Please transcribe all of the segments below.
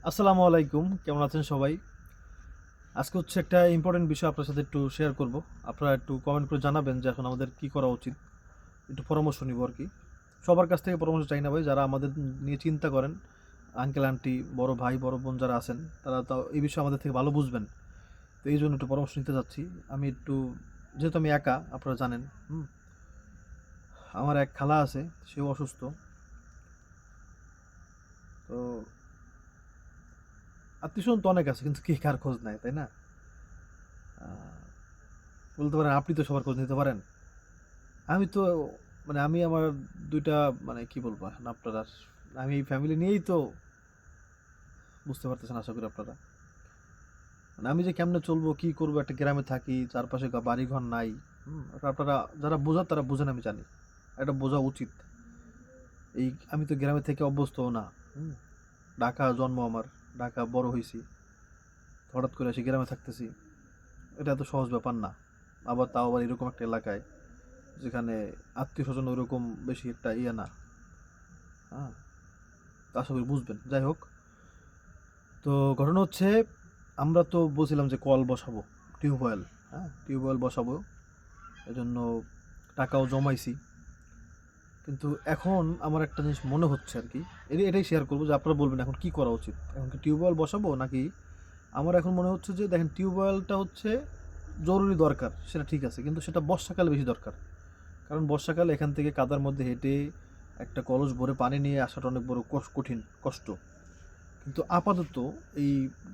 আসসালামু আলাইকুম, কেমন আছেন সবাই? আজকে হচ্ছে একটা ইম্পর্টেন্ট বিষয় আপনার সাথে একটু শেয়ার করব। আপনারা একটু কমেন্ট করে জানাবেন যে এখন আমাদের কি করা উচিত। একটু পরামর্শ নিব আর কি। সবার কাছ থেকে পরামর্শ চাই না ভাই, যারা আমাদের নিয়ে চিন্তা করেন, আঙ্কেল আন্টি, বড় ভাই বড় বোন যারা আছেন, তারা তো এই বিষয়ে আমাদের থেকে ভালো বুঝবেন। তো এই জন্য একটু পরামর্শ নিতে যাচ্ছি। আমি একটু, যেহেতু আমি একা, আপনারা জানেন, আমার এক খালা আছে, সেও অসুস্থ। তো আত্মীয় স্বজন তো অনেক আছে, কিন্তু কে কার খোঁজ নেয়, তাই না? আহ, বলতে পারেন আপনি তো সবার খোঁজ নিতে পারেন। আমি তো, মানে আমি আমার ২ টা, মানে কি বলবো এখন আপনারা, আমি এই ফ্যামিলি নিয়েই তো, বুঝতে পারতেছেন আশা করি আপনারা। মানে আমি যে কেমনে চলবো, কি করবো, একটা গ্রামে থাকি, চারপাশে বাড়ি ঘর নাই। ওটা আপনারা যারা বোঝার তারা বুঝেন, আমি জানি। এটা বোঝা উচিত। এই আমি তো গ্রামে থেকে অভ্যস্তও না। হুম, ঢাকা জন্ম আমার, ঢাকা বড় হইছি। হঠাৎ করে এসে গ্রামে থাকতেছি, এটা এত সহজ ব্যাপার না। আবার তাও আবার এরকম একটা এলাকায়, যেখানে আত্মীয় স্বজন ওইরকম বেশি একটা ইয়ে না। হ্যাঁ, তো আশা করি বুঝবেন। যাই হোক, তো ঘটনা হচ্ছে, আমরা তো বলছিলাম যে কল বসাবো, টিউবওয়েল। হ্যাঁ, টিউবওয়েল বসাবো, এজন্য টাকাও জমাইছি। কিন্তু এখন আমার একটা জিনিস মনে হচ্ছে আর কি, এটাই শেয়ার করবো যে আপনারা বলবেন এখন কি করা উচিত। এখন কি টিউবওয়েল বসাবো নাকি, আমার এখন মনে হচ্ছে যে দেখেন, টিউবওয়েলটা হচ্ছে জরুরি দরকার, সেটা ঠিক আছে, কিন্তু সেটা বর্ষাকালে বেশি দরকার। কারণ বর্ষাকালে এখান থেকে কাদার মধ্যে হেঁটে একটা কলস ভরে পানি নিয়ে আসাটা অনেক বড় কঠিন কষ্ট। কিন্তু আপাতত এই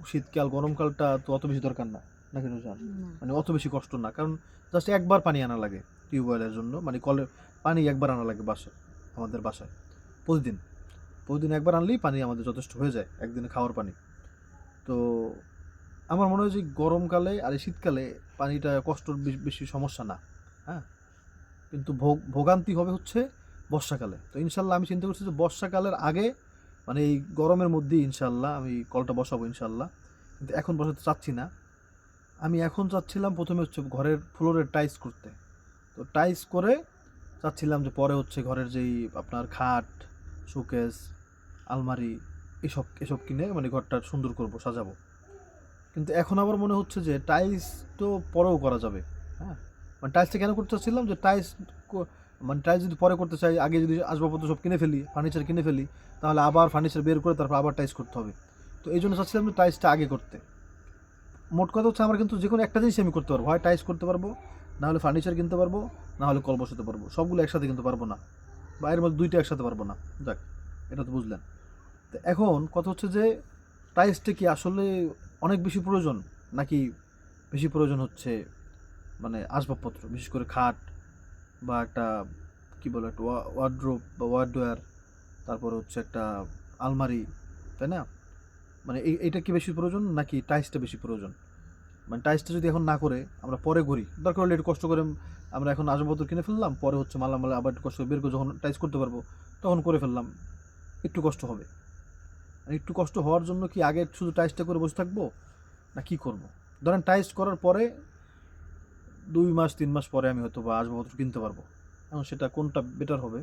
শীতকাল গরমকালটা তো অত বেশি দরকার না, নাকি জান? না। মানে অত বেশি কষ্ট না, কারণ জাস্ট একবার পানি আনা লাগে টিউবওয়েলের জন্য, মানে কলে পানি একবার আনা লাগে বাসায়, আমাদের বাসায় প্রতিদিন। প্রতিদিন একবার আনলেই পানি আমাদের যথেষ্ট হয়ে যায়, একদিনে খাওয়ার পানি। তো আমার মনে হয় যে গরমকালে আর এই শীতকালে পানিটা কষ্টর বেশি সমস্যা না। হ্যাঁ, কিন্তু ভোগান্তি হবে হচ্ছে বর্ষাকালে। তো ইনশাল্লাহ আমি চিন্তা করছি যে বর্ষাকালের আগে, মানে এই গরমের মধ্যেই ইনশাল্লাহ আমি কলটা বসাবো ইনশাল্লাহ। কিন্তু এখন বসাতে চাচ্ছি না। আমি এখন চাচ্ছিলাম প্রথমে হচ্ছে ঘরের ফ্লোরের টাইলস করতে। তো টাইলস করে চাচ্ছিলাম যে পরে হচ্ছে ঘরের যেই আপনার খাট, শোকেস, আলমারি, এসব এসব কিনে মানে ঘরটা সুন্দর করব, সাজাবো। কিন্তু এখন আবার মনে হচ্ছে যে টাইলস তো পরেও করা যাবে। হ্যাঁ, মানে টাইলসটা কেন করতে চাচ্ছিলাম যে টাইলস, মানে টাইলস যদি পরে করতে চাই, আগে যদি আসবাবপত্র সব কিনে ফেলি, ফার্নিচার কিনে ফেলি, তাহলে আবার ফার্নিচার বের করে তারপর আবার টাইলস করতে হবে। তো এই জন্য চাচ্ছিলাম যে টাইলসটা আগে করতে। মোট কথা হচ্ছে আমার কিন্তু যে কোনো একটা জিনিস আমি করতে পারবো, হয় টাইলস করতে পারবো, না হলে ফার্নিচার কিনতে পারবো, না হলে কল বসাতে পারবো। সবগুলো একসাথে কিন্তু পারবো না, বা এর মধ্যে ২টা একসাথে পারবো না। যাক, এটা তো বুঝলেন। তো এখন কথা হচ্ছে যে টাইলসটা কি আসলে অনেক বেশি প্রয়োজন, নাকি বেশি প্রয়োজন হচ্ছে মানে আসবাবপত্র, বিশেষ করে খাট, বা একটা কি বলে একটা ওয়ার্ড্রোব বা ওয়ার্ডওয়্যার, তারপর হচ্ছে একটা আলমারি, তাই না? মানে এইটা কি বেশি প্রয়োজন নাকি টাইলসটা বেশি প্রয়োজন? মানে টাইলসটা যদি এখন না করে আমরা পরে করি, দরকার হলে একটু কষ্ট করে আমরা এখন আসবাবপত্র কিনে ফেললাম, পরে হচ্ছে মালামাল আবার একটু কষ্ট করে বের করে যখন টাইলস করতে পারবো, তখন করে ফেললাম। একটু কষ্ট হবে। আর একটু কষ্ট হওয়ার জন্য কি আগে শুধু টাইলসটা করে বসে থাকবো, না কি করব? ধরেন টাইলস করার পরে ২ মাস ৩ মাস পরে আমি হয়তো বা আসবাবপত্র কিনতে পারবো। এখন সেটা কোনটা বেটার হবে,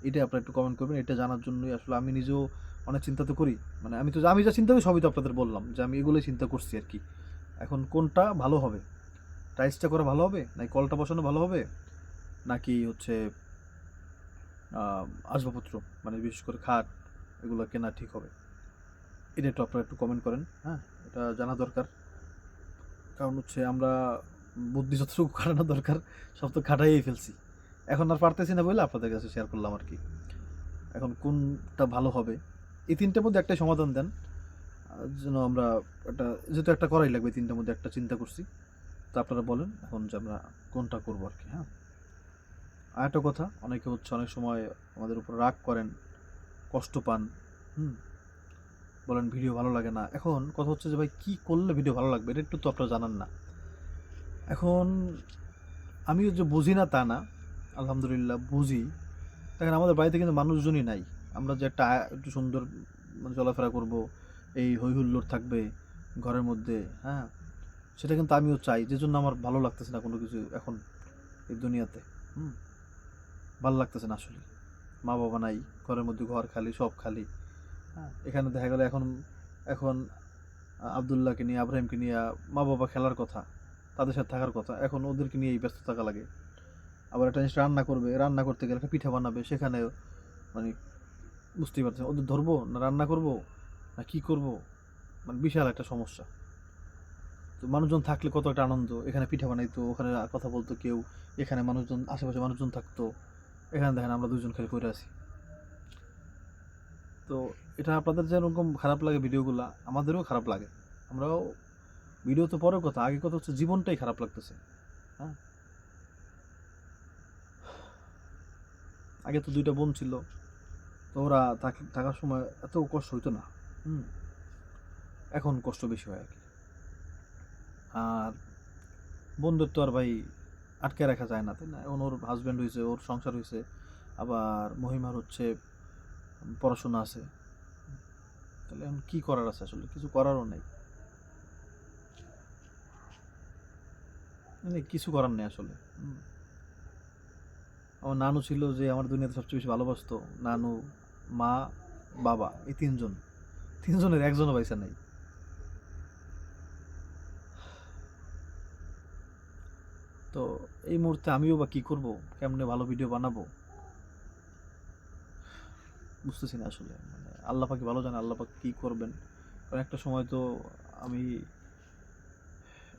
এটা আপনারা একটু কমেন্ট করবেন। এটা জানার জন্যই আসলে আমি নিজেও অনেক চিন্তা তো করি। মানে আমি যা চিন্তা করি সবই তো আপনাদের বললাম, যে আমি এগুলোই চিন্তা করছি আর কি। এখন কোনটা ভালো হবে, টাইলসটা করা ভালো হবে নাকি কলটা বসানো ভালো হবে, নাকি হচ্ছে আসবাবপত্র, মানে বিশেষ করে খাট, এগুলো কেনা ঠিক হবে? এটা একটু আপনারা একটু কমেন্ট করেন। হ্যাঁ, এটা জানা দরকার। কারণ হচ্ছে আমরা বুদ্ধি যতটুকু খাটানো দরকার সব তো খাটাইই ফেলছি। এখন আর পারতেছি না বলে আপনাদের কাছে শেয়ার করলাম আর কি। এখন কোনটা ভালো হবে, এই ৩টার মধ্যে একটাই সমাধান দেন। যেন আমরা একটা, যেহেতু একটা করাই লাগবে, ৩টার মধ্যে একটা চিন্তা করছি। তো আপনারা বলেন এখন যে আমরা কোনটা করবো আর কি। হ্যাঁ, আর একটা কথা, অনেকে হচ্ছে অনেক সময় আমাদের উপর রাগ করেন, কষ্ট পান। হুম, বলেন ভিডিও ভালো লাগে না। এখন কথা হচ্ছে যে ভাই, কি করলে ভিডিও ভালো লাগবে, এটা একটু তো আপনারা জানান না। এখন আমিও যে বুঝি না তা না, আলহামদুলিল্লাহ বুঝি। দেখেন আমাদের বাড়িতে কিন্তু মানুষজনই নাই। আমরা যে একটা একটু সুন্দর মানে চলাফেরা করব, এই হই হুল্লোড় থাকবে ঘরের মধ্যে, হ্যাঁ, সেটা কিন্তু আমিও চাই। যে জন্য আমার ভালো লাগতেছে না কোনো কিছু এখন এই দুনিয়াতে। হুম, ভালো লাগতেছে না আসলে। মা বাবা নাই, ঘরের মধ্যে ঘর খালি, সব খালি। হ্যাঁ, এখানে দেখা গেল এখন এখন আবদুল্লাহকে নিয়ে, আব্রাহিমকে নিয়ে মা বাবা খেলার কথা, তাদের সাথে থাকার কথা, এখন ওদেরকে নিয়েই ব্যস্ত থাকা লাগে। আবার একটা জিনিস রান্না করবে, রান্না করতে গেলে একটা পিঠা বানাবে, সেখানে মানে বুঝতেই পারছেন ওদের ধরবো না রান্না করব না কী করব, মানে বিশাল একটা সমস্যা। তো মানুষজন থাকলে কত একটা আনন্দ, এখানে পিঠা বানাইতো, ওখানে কথা বলতো কেউ, এখানে মানুষজন, আশেপাশে মানুষজন থাকতো, এখানে দেখেন আমরা দুজন খেলে করে আছি। তো এটা আপনাদের যেরকম খারাপ লাগে ভিডিওগুলো, আমাদেরও খারাপ লাগে। আমরাও, ভিডিও তো পরের কথা, আগে কথা হচ্ছে জীবনটাই খারাপ লাগতেছে। হ্যাঁ, আগে তো দুইটা বোন ছিল, তো ওরা থাকার সময় এত কষ্ট হইতো না। হুম, এখন কষ্ট বেশি হয় আর কি। আর বোনদের তো আর ভাই আটকে রাখা যায় না, তাই না? এখন ওর হাজব্যান্ড হয়েছে, ওর সংসার হয়েছে, আবার মহিমার হচ্ছে পড়াশোনা আছে, তাহলে এখন কী করার আছে? আসলে কিছু করারও নেই, মানে কিছু করার নেই আসলে। আমার নানু ছিল যে আমার দুনিয়াতে সবচেয়ে বেশি ভালোবাসতো। নানু, মা, বাবা, এই তিনজন, তিনজনের একজনও পয়সা নেই। তো এই মুহূর্তে আমিও বা কী করবো, কেমনে ভালো ভিডিও বানাবো বুঝতেছি না আসলে। মানে আল্লাহ পাকি ভালো জানে আল্লাহ পাক কী করবেন। কারণ একটা সময় তো আমি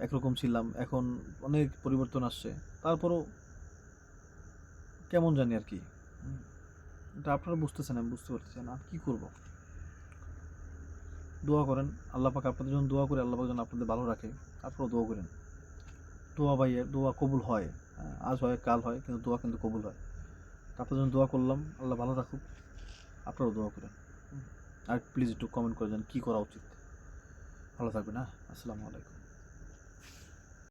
একরকম ছিলাম, এখন অনেক পরিবর্তন আসছে, তারপরও কেমন জানি আর কি। এটা আপনারা বুঝতেছেন, আমি বুঝতে পারতেছি না, কী করবো। দোয়া করেন, আল্লাহ পাক আপনাদের জন্য দোয়া করে, আল্লাহ পাক যেন আপনাদের ভালো রাখে। তারপরও দোয়া করেন, দোয়া ভাই, দোয়া কবুল হয়। আজ হয় কাল হয়, কিন্তু দোয়া কিন্তু কবুল হয়। আপনার জন্য দোয়া করলাম, আল্লাহ ভালো রাখুক, আপনারাও দোয়া করেন। আর প্লিজ একটু কমেন্ট করে দেন কী করা উচিত। ভালো থাকবেন, হ্যাঁ, আসসালামু আলাইকুম।